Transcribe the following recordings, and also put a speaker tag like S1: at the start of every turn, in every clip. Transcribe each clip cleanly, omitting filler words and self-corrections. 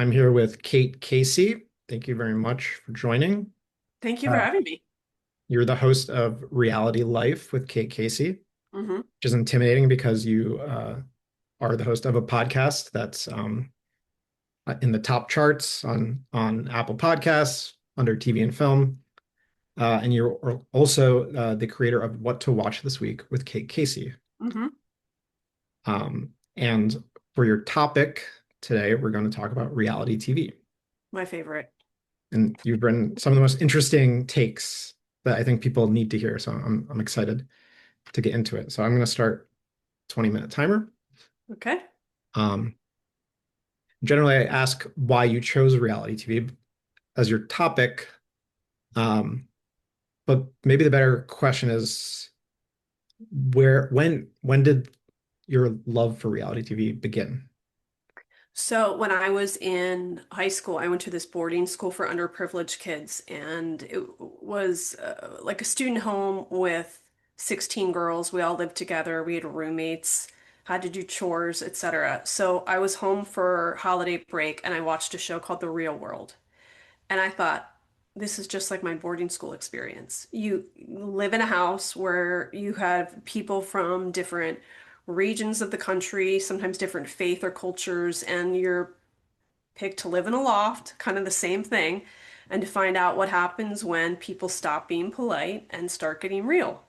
S1: I'm here with Kate Casey. Thank you very much for joining.
S2: Thank you for
S1: Uh,
S2: having me.
S1: you're the host of Reality Life with Kate Casey,
S2: Hmm.
S1: which is intimidating because you are the host of a podcast that's in the top charts on Apple Podcasts under TV and film. And you're also the creator of What to Watch This Week with Kate Casey.
S2: Hmm.
S1: And for your topic today, we're going to talk about reality TV.
S2: My favorite.
S1: And you've written some of the most interesting takes that I think people need to hear. So I'm excited to get into it. So I'm going to start 20-minute timer.
S2: Okay.
S1: Um, Generally, I ask why you chose reality TV as your topic. Um, but maybe the better question is when did your love for reality TV begin?
S2: So when I was in high school, I went to this boarding school for underprivileged kids, and it was like a student home with 16 girls. We all lived together. We had roommates, had to do chores, etc. So I was home for holiday break, and I watched a show called The Real World. And I thought, this is just like my boarding school experience. You live in a house where you have people from different regions of the country, sometimes different faith or cultures, and you're picked to live in a loft, kind of the same thing, and to find out what happens when people stop being polite and start getting real.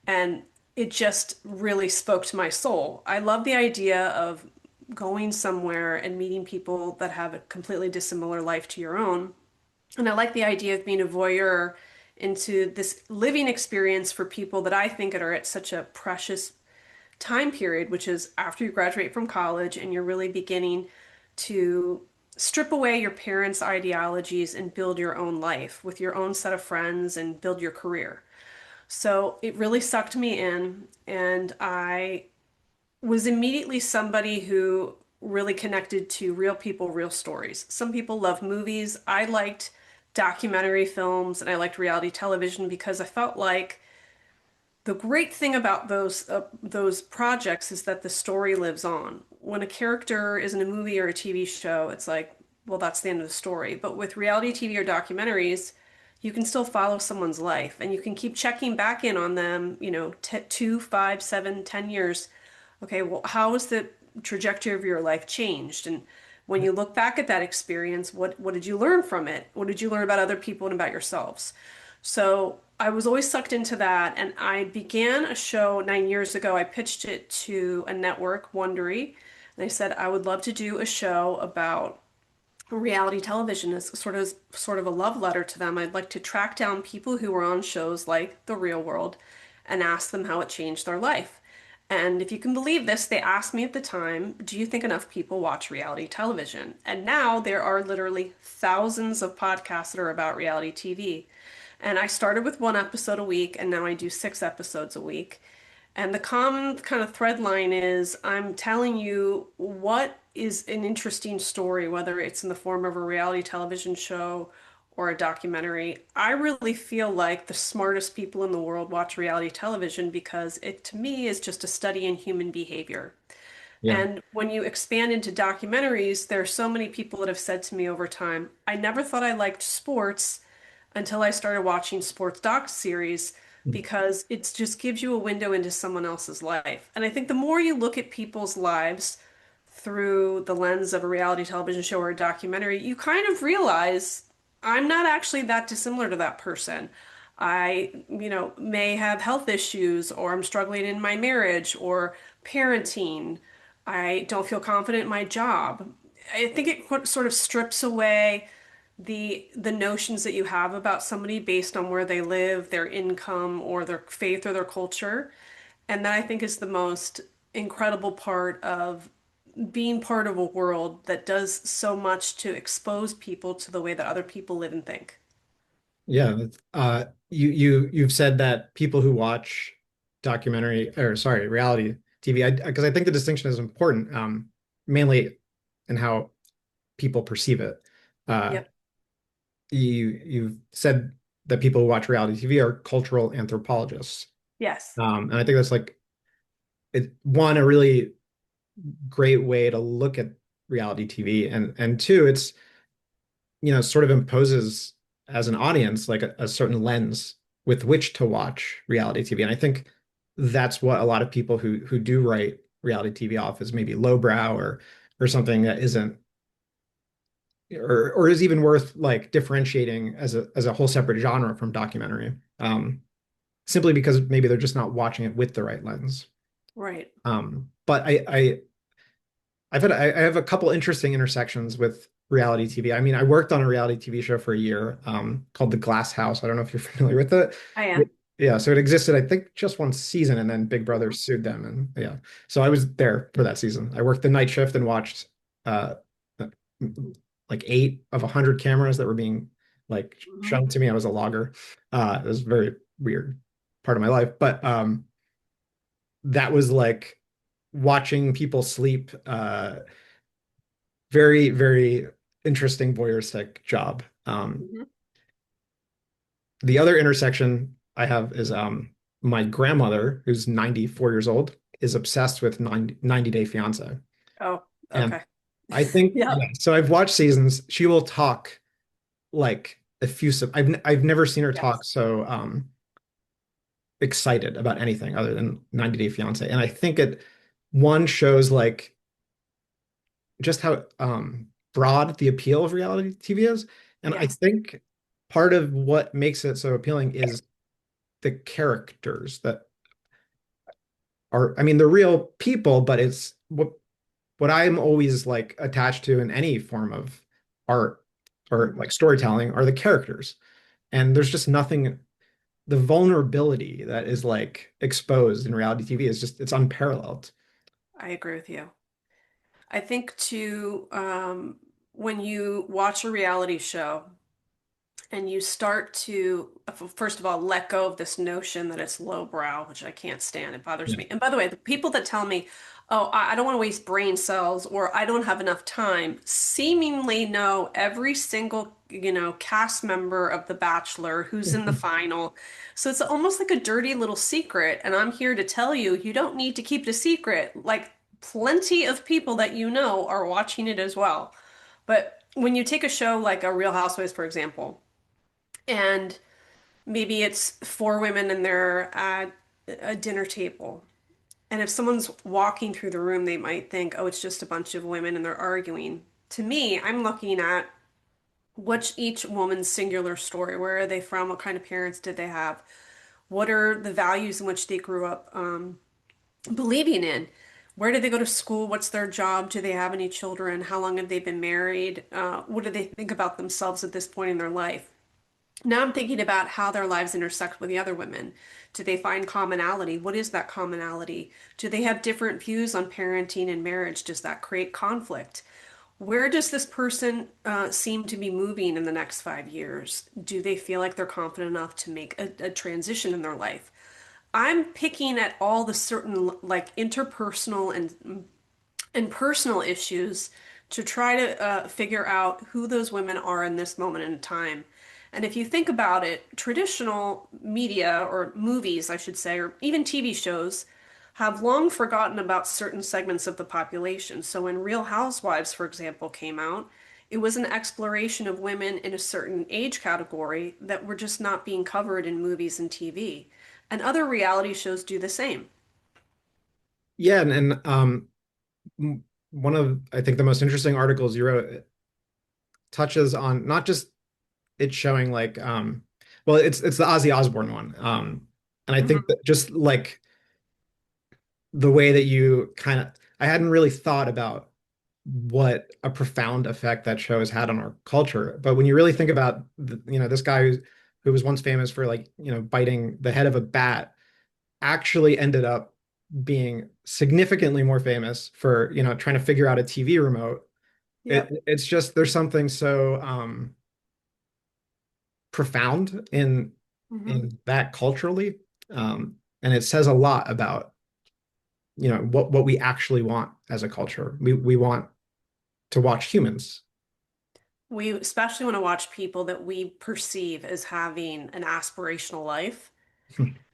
S2: And it just really spoke to my soul. I love the idea of going somewhere and meeting people that have a completely dissimilar life to your own, and I like the idea of being a voyeur into this living experience for people that I think are at such a precious time period, which is after you graduate from college and you're really beginning to strip away your parents' ideologies and build your own life with your own set of friends and build your career. So it really sucked me in, and I was immediately somebody who really connected to real people, real stories. Some people love movies. I liked documentary films and I liked reality television because I felt like the great thing about those projects is that the story lives on. When a character is in a movie or a TV show, it's like, well, that's the end of the story. But with reality TV or documentaries, you can still follow someone's life and you can keep checking back in on them, t 2, 5, 7, 10 years. Okay, well, how has the trajectory of your life changed? And when you look back at that experience, what did you learn from it? What did you learn about other people and about yourselves? So I was always sucked into that, and I began a show 9 years ago. I pitched it to a network, Wondery, and I said I would love to do a show about reality television as sort of a love letter to them. I'd like to track down people who were on shows like The Real World and ask them how it changed their life. And if you can believe this, they asked me at the time, do you think enough people watch reality television? And now there are literally thousands of podcasts that are about reality TV. And I started with one episode a week, and now I do 6 episodes a week. And the common kind of thread line is I'm telling you what is an interesting story, whether it's in the form of a reality television show or a documentary. I really feel like the smartest people in the world watch reality television because it, to me, is just a study in human behavior.
S1: Yeah.
S2: And when you expand into documentaries, there are so many people that have said to me over time, I never thought I liked sports until I started watching sports doc series because it just gives you a window into someone else's life. And I think the more you look at people's lives through the lens of a reality television show or a documentary, you kind of realize I'm not actually that dissimilar to that person. I, may have health issues, or I'm struggling in my marriage or parenting. I don't feel confident in my job. I think it sort of strips away the notions that you have about somebody based on where they live, their income, or their faith or their culture. And that I think is the most incredible part of being part of a world that does so much to expose people to the way that other people live and think.
S1: Yeah. You've said that people who watch reality TV, because I think the distinction is important, mainly in how people perceive it. Uh,
S2: Yep.
S1: you've said that people who watch reality TV are cultural anthropologists.
S2: Yes.
S1: And I think that's like a really great way to look at reality TV, and two, it's sort of imposes as an audience like a certain lens with which to watch reality TV. And I think that's what a lot of people who do write reality TV off as maybe lowbrow or something that isn't or is even worth like differentiating as a whole separate genre from documentary. Simply because maybe they're just not watching it with the right lens.
S2: Right.
S1: But I have a couple interesting intersections with reality TV. I mean, I worked on a reality TV show for a year, called The Glass House. I don't know if you're familiar with it.
S2: I am.
S1: Yeah, so it existed, I think, just one season, and then Big Brother sued them, and yeah, so I was there for that season. I worked the night shift and watched uh, like 8 of 100 cameras that were being like
S2: Mhm.
S1: shown to me. I was a logger. It was a very weird part of my life, but that was like watching people sleep. Very, very interesting voyeuristic job.
S2: Mhm.
S1: The other intersection I have is my grandmother, who's 94 years old, is obsessed with 90 Day Fiance.
S2: Oh,
S1: And
S2: okay.
S1: I think,
S2: Yep.
S1: yeah, so I've watched seasons. She will talk like effusive. I've never seen her talk
S2: Yes.
S1: so excited about anything other than 90 Day Fiance. And I think it one shows like just how broad the appeal of reality TV is. And I
S2: Yes.
S1: think part of what makes it so appealing is the characters that are, I mean, they're real people, but it's what I'm always like attached to in any form of art or
S2: Mhm.
S1: like storytelling are the characters. And there's just nothing, the vulnerability that is like exposed in reality TV is just, it's unparalleled.
S2: I agree with you. I think too, when you watch a reality show and you start to, first of all, let go of this notion that it's lowbrow, which I can't stand. It bothers
S1: Yeah.
S2: me. And by the way, the people that tell me, oh, I don't want to waste brain cells or I don't have enough time, seemingly know every single, cast member of The Bachelor who's in the final. So it's almost like a dirty little secret. And I'm here to tell you, you don't need to keep it a secret. Like plenty of people that you know are watching it as well. But when you take a show like a Real Housewives, for example, and maybe it's four women and they're at a dinner table. And if someone's walking through the room, they might think, oh, it's just a bunch of women and they're arguing. To me, I'm looking at what's each woman's singular story. Where are they from? What kind of parents did they have? What are the values in which they grew up believing in? Where did they go to school? What's their job? Do they have any children? How long have they been married? What do they think about themselves at this point in their life? Now I'm thinking about how their lives intersect with the other women. Do they find commonality? What is that commonality? Do they have different views on parenting and marriage? Does that create conflict? Where does this person seem to be moving in the next 5 years? Do they feel like they're confident enough to make a transition in their life? I'm picking at all the certain like interpersonal and personal issues to try to figure out who those women are in this moment in time. And if you think about it, traditional media or movies, I should say, or even TV shows, have long forgotten about certain segments of the population. So when Real Housewives, for example, came out, it was an exploration of women in a certain age category that were just not being covered in movies and TV. And other reality shows do the same.
S1: Yeah, and one of I think the most interesting articles you wrote touches on not just it showing like well it's the Ozzy Osbourne one. And I think
S2: Mhm.
S1: that just like the way that you kind of I hadn't really thought about what a profound effect that show has had on our culture. But when you really think about this guy who was once famous for like, biting the head of a bat actually ended up being significantly more famous for, trying to figure out a TV remote.
S2: Yep.
S1: It's just there's something so profound
S2: Mhm.
S1: in that culturally. And it says a lot about, what we actually want as a culture. We want to watch humans.
S2: We especially want to watch people that we perceive as having an aspirational life.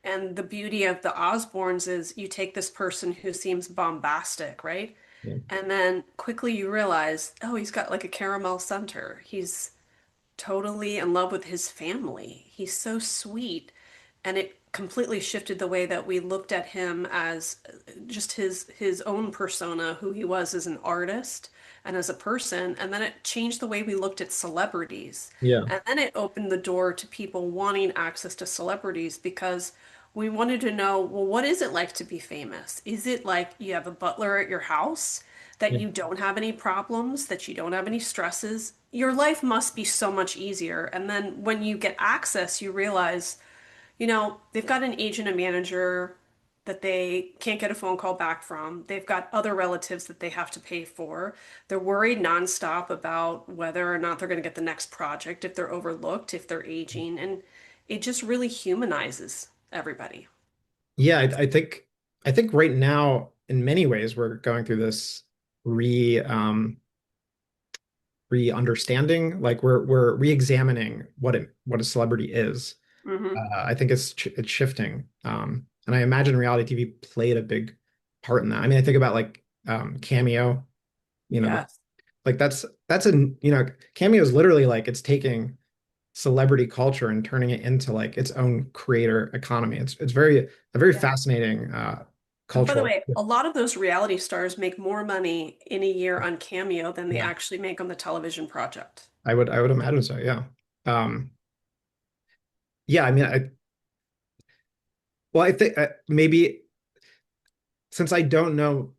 S2: And the beauty of the Osbournes is you take this person who seems bombastic, right?
S1: Yeah.
S2: And then quickly you realize, oh, he's got like a caramel center. He's totally in love with his family. He's so sweet. And it completely shifted the way that we looked at him as just his own persona, who he was as an artist and as a person. And then it changed the way we looked at celebrities.
S1: Yeah.
S2: And then it opened the door to people wanting access to celebrities because we wanted to know, well, what is it like to be famous? Is it like you have a butler at your house, that
S1: Yeah.
S2: you don't have any problems, that you don't have any stresses? Your life must be so much easier. And then when you get access, you realize, they've got an agent and manager that they can't get a phone call back from. They've got other relatives that they have to pay for. They're worried nonstop about whether or not they're going to get the next project, if they're overlooked, if they're aging. And it just really humanizes everybody.
S1: Yeah, I think right now, in many ways, we're going through this re re-understanding. Like we're re-examining what a celebrity is.
S2: Hmm.
S1: I think it's shifting. And I imagine reality TV played a big part in that. I mean, I think about like Cameo, you know,
S2: Yes.
S1: like that's a Cameo is literally like it's taking celebrity culture and turning it into like its own creator economy. It's a very
S2: Yeah.
S1: fascinating
S2: And by the
S1: cultural.
S2: way, a lot of those reality stars make more money in a year on Cameo than they
S1: Yeah,
S2: actually make on the television project.
S1: I would imagine so. Yeah. Yeah, I mean, I think maybe since I don't know,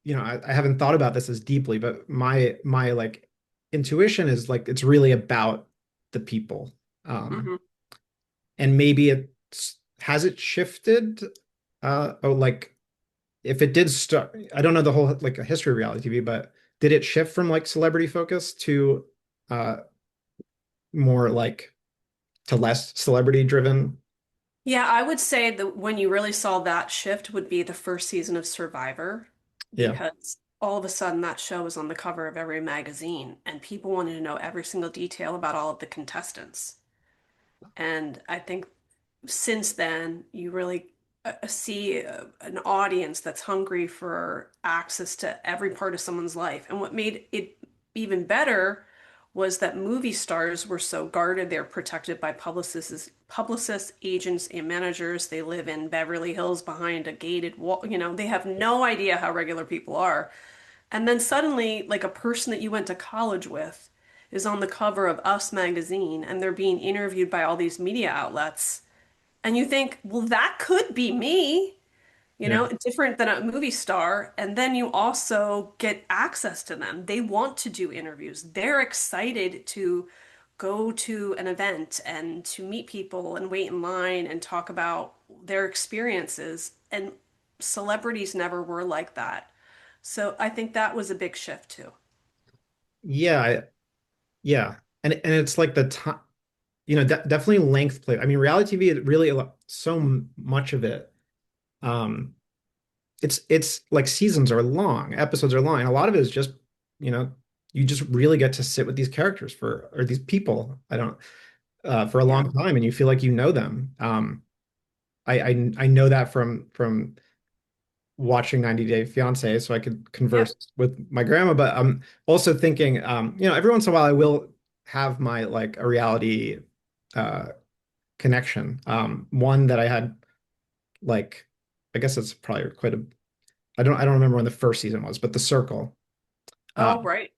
S1: I haven't thought about this as deeply, but my like intuition is like it's really about the people. Um,
S2: Hmm.
S1: and maybe it's has it shifted? Oh, like if it did start, I don't know the whole like a history of reality TV, but did it shift from like celebrity focus to uh more like to less celebrity driven?
S2: Yeah, I would say that when you really saw that shift would be the first season of Survivor,
S1: Yeah.
S2: because all of a sudden that show was on the cover of every magazine and people wanted to know every single detail about all of the contestants. And I think since then, you really see an audience that's hungry for access to every part of someone's life. And what made it even better was that movie stars were so guarded. They're protected by publicists, agents, and managers. They live in Beverly Hills behind a gated wall. They have no idea how regular people are. And then suddenly, like a person that you went to college with is on the cover of Us magazine and they're being interviewed by all these media outlets. And you think, well, that could be me,
S1: Yeah.
S2: different than a movie star. And then you also get access to them. They want to do interviews. They're excited to go to an event and to meet people and wait in line and talk about their experiences. And celebrities never were like that. So I think that was a big shift too.
S1: Yeah, yeah. And it's like the time, definitely length play. I mean, reality TV it really so much of it. Um, it's like seasons are long, episodes are long, and a lot of it is just, you know, you just really get to sit with these characters for or these people. I don't for a
S2: Yeah.
S1: long time, and you feel like you know them. I know that from watching 90 Day Fiance, so I could converse
S2: Yep.
S1: with my grandma. But I'm also thinking, every once in a while I will have my like a reality uh connection. One that I had like I guess it's probably quite a I don't remember when the first season was, but The Circle. Uh
S2: Oh, right.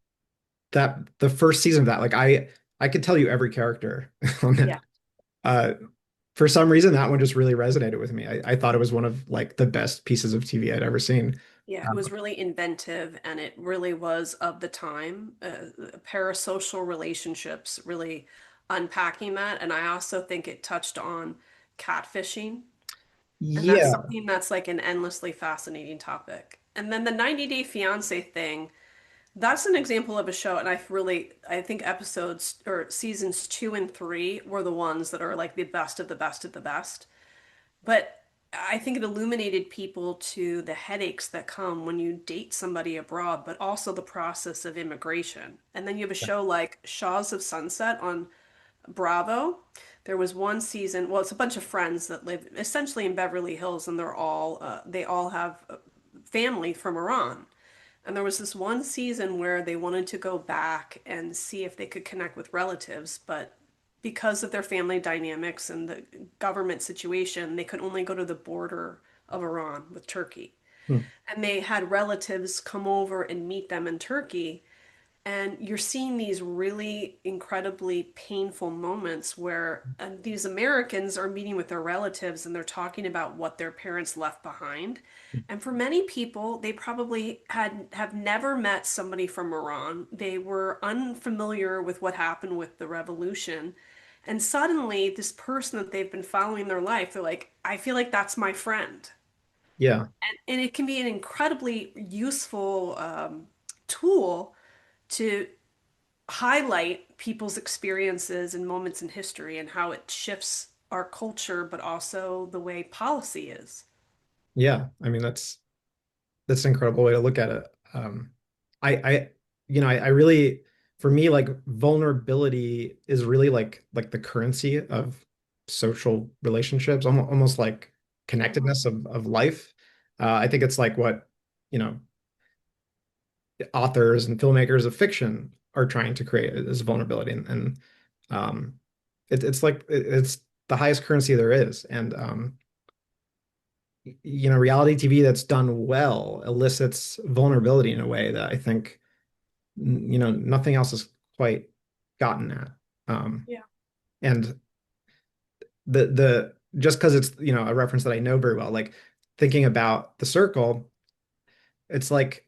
S1: that the first season of that, like I could tell you every character on that.
S2: Yeah.
S1: Uh for some reason that one just really resonated with me. I thought it was one of like the best pieces of TV I'd ever seen.
S2: Yeah, it
S1: Um,
S2: was really inventive and it really was of the time. Parasocial relationships, really unpacking that. And I also think it touched on catfishing. And that's
S1: yeah,
S2: something that's like an endlessly fascinating topic. And then the 90 Day Fiance thing, that's an example of a show. And I think episodes or seasons 2 and 3 were the ones that are like the best of the best of the best. But I think it illuminated people to the headaches that come when you date somebody abroad, but also the process of immigration. And then you have a show like Shaws of Sunset on Bravo. There was one season, well, it's a bunch of friends that live essentially in Beverly Hills, and they all have family from Iran. And there was this one season where they wanted to go back and see if they could connect with relatives, but because of their family dynamics and the government situation, they could only go to the border of Iran with Turkey.
S1: Hmm.
S2: And they had relatives come over and meet them in Turkey. And you're seeing these really incredibly painful moments where these Americans are meeting with their relatives and they're talking about what their parents left behind. And for many people, they probably have never met somebody from Iran. They were unfamiliar with what happened with the revolution. And suddenly, this person that they've been following their life, they're like, I feel like that's my friend.
S1: Yeah.
S2: And it can be an incredibly useful tool to highlight people's experiences and moments in history and how it shifts our culture, but also the way policy is.
S1: Yeah. I mean, that's an incredible way to look at it. I I really, for me, like vulnerability is really like the currency of social relationships, almost like
S2: Mhm.
S1: connectedness of life. I think it's like what, you know, authors and filmmakers of fiction are trying to create is vulnerability. And it's like it's the highest currency there is. And reality TV that's done well elicits vulnerability in a way that I think nothing else has quite gotten at. Um,
S2: Yeah.
S1: and the just because it's a reference that I know very well, like thinking about The Circle, it's like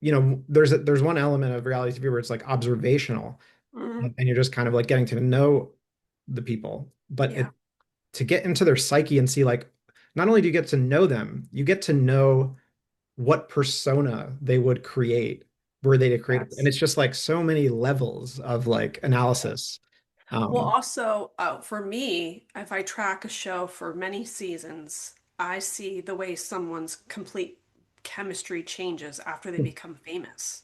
S1: there's one element of reality TV where it's like observational,
S2: Mhm.
S1: and you're just kind of like getting to know the people, but
S2: Yeah.
S1: to get into their psyche and see like not only do you get to know them, you get to know what persona they would create were they to create it. And
S2: Yes.
S1: it's just like so many levels of like analysis.
S2: Well,
S1: Um,
S2: also, for me, if I track a show for many seasons, I see the way someone's complete chemistry changes after they become famous.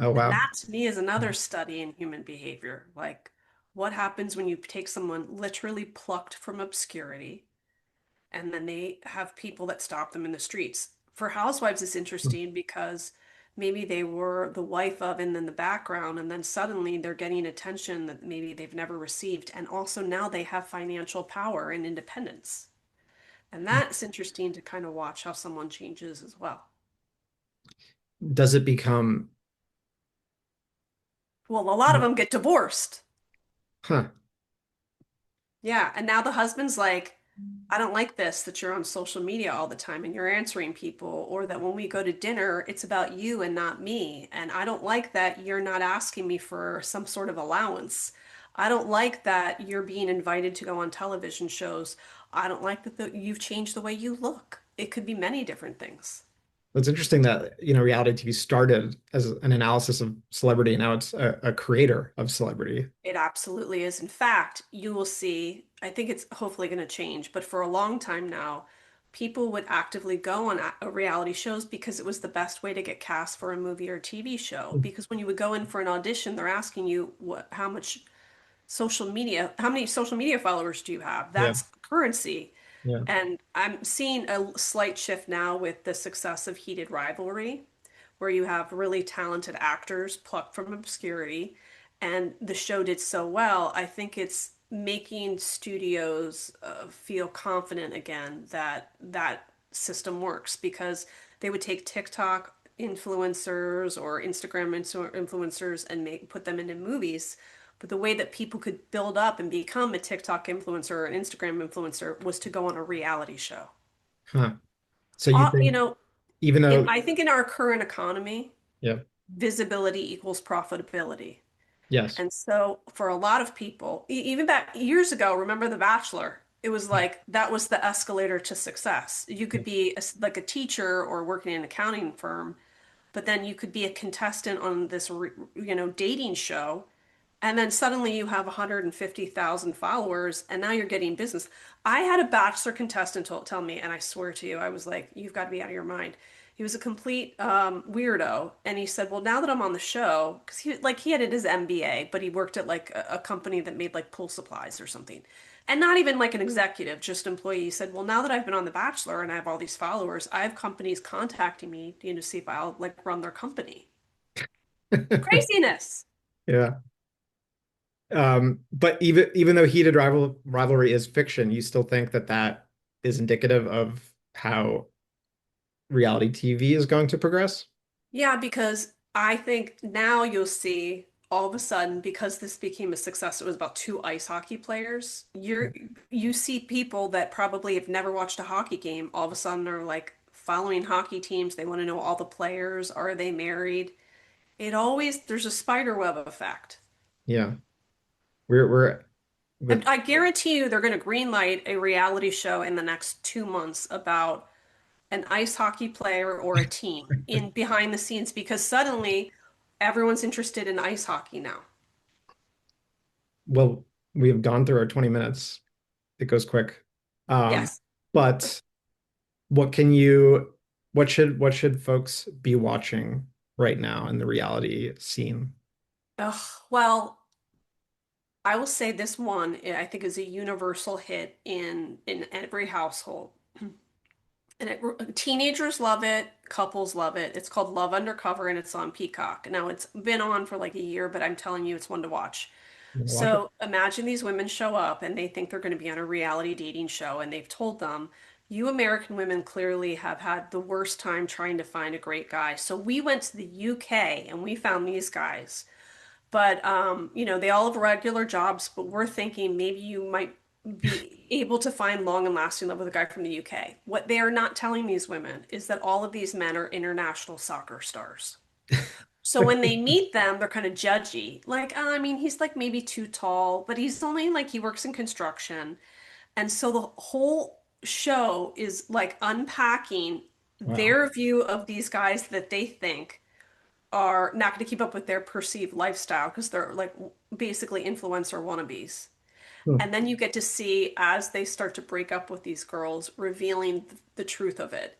S1: oh
S2: And
S1: wow.
S2: that to me is another study in human behavior. Like, what happens when you take someone literally plucked from obscurity and then they have people that stop them in the streets? For housewives, it's interesting because maybe they were the wife of and then the background, and then suddenly they're getting attention that maybe they've never received. And also now they have financial power and independence. And that's interesting to kind of watch how someone changes as well.
S1: Does it become,
S2: Well, a lot of them get divorced.
S1: huh?
S2: Yeah, and now the husband's like, I don't like this that you're on social media all the time and you're answering people, or that when we go to dinner, it's about you and not me. And I don't like that you're not asking me for some sort of allowance. I don't like that you're being invited to go on television shows. I don't like that you've changed the way you look. It could be many different things.
S1: It's interesting that reality TV started as an analysis of celebrity, and now it's a creator of celebrity.
S2: It absolutely is. In fact, you will see, I think it's hopefully going to change, but for a long time now, people would actively go on reality shows because it was the best way to get cast for a movie or TV show. Because when you would go in for an audition, they're asking you how many social media followers do you have?
S1: Yeah,
S2: That's currency.
S1: yeah.
S2: And I'm seeing a slight shift now with the success of Heated Rivalry, where you have really talented actors plucked from obscurity, and the show did so well. I think it's making studios feel confident again that that system works because they would take TikTok influencers or Instagram influencers and put them into movies. But the way that people could build up and become a TikTok influencer or an Instagram influencer was to go on a reality show.
S1: Huh. So you
S2: You
S1: think
S2: know,
S1: even though,
S2: I think in our current economy,
S1: yeah,
S2: visibility equals profitability.
S1: yes,
S2: And so for a lot of people, even back years ago, remember The Bachelor? It was like that was the escalator to success. You
S1: yeah,
S2: could be like a teacher or working in an accounting firm, but then you could be a contestant on this, dating show, and then suddenly you have 150,000 followers, and now you're getting business. I had a Bachelor contestant tell me, and I swear to you, I was like, you've got to be out of your mind. He was a complete weirdo, and he said, "Well, now that I'm on the show, because he had his MBA, but he worked at like a company that made like pool supplies or something." And not even like an executive, just employee said, well, now that I've been on The Bachelor and I have all these followers, I have companies contacting me, to see if I'll like run their company. Craziness.
S1: Yeah. But even though heated rivalry is fiction, you still think that that is indicative of how reality TV is going to progress?
S2: Yeah, because I think now you'll see all of a sudden, because this became a success, it was about two ice hockey players. You see people that probably have never watched a hockey game, all of a sudden are like following hockey teams. They want to know all the players. Are they married? There's a spider web effect.
S1: Yeah. We're
S2: And
S1: with
S2: I guarantee you they're going to greenlight a reality show in the next 2 months about an ice hockey player or a team in behind the scenes because suddenly everyone's interested in ice hockey now.
S1: well, we have gone through our 20 minutes. It goes quick. Um,
S2: Yes.
S1: but what can you what should folks be watching right now in the reality scene?
S2: Ugh, well, I will say this one I think is a universal hit in every household. And teenagers love it, couples love it. It's called Love Undercover and it's on Peacock. Now it's been on for like a year, but I'm telling you, it's one to watch.
S1: You wanna watch it?
S2: So imagine these women show up and they think they're going to be on a reality dating show, and they've told them, you American women clearly have had the worst time trying to find a great guy. So we went to the UK and we found these guys. But they all have regular jobs, but we're thinking maybe you might be able to find long and lasting love with a guy from the UK. What they are not telling these women is that all of these men are international soccer stars. So when they meet them, they're kind of judgy. Like, I mean, he's like maybe too tall, but he's only like he works in construction. And so the whole show is like unpacking
S1: Wow.
S2: their view of these guys that they think are not going to keep up with their perceived lifestyle because they're like basically influencer wannabes.
S1: Hmm.
S2: And then you get to see as they start to break up with these girls, revealing the truth of it.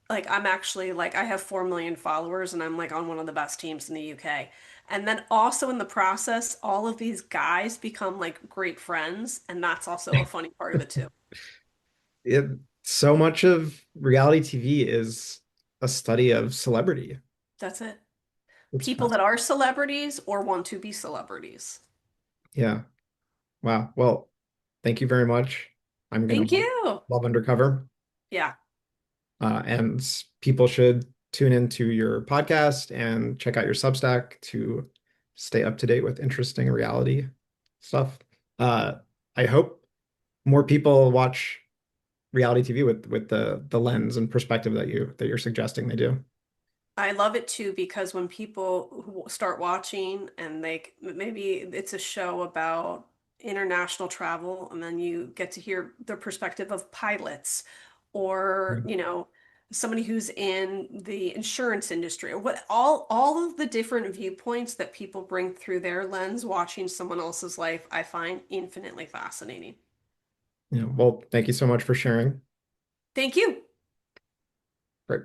S2: Like I'm actually like I have 4 million followers and I'm like on one of the best teams in the UK. And then also in the process, all of these guys become like great friends, and that's also a funny part of it too.
S1: It, so much of reality TV is a study of celebrity.
S2: That's it.
S1: It's
S2: People that are celebrities or want to be celebrities.
S1: yeah. Wow. Well, thank you very much. I'm gonna
S2: Thank you.
S1: love Undercover.
S2: Yeah.
S1: And people should tune into your podcast and check out your Substack to stay up to date with interesting reality stuff. Uh, I hope more people watch reality TV with the lens and perspective that you're suggesting they do.
S2: I love it too because when people who start watching and maybe it's a show about international travel, and then you get to hear the perspective of pilots or, somebody who's in the insurance industry or what all of the different viewpoints that people bring through their lens watching someone else's life, I find infinitely fascinating.
S1: Yeah. Well, thank you so much for sharing.
S2: Thank you.
S1: Great.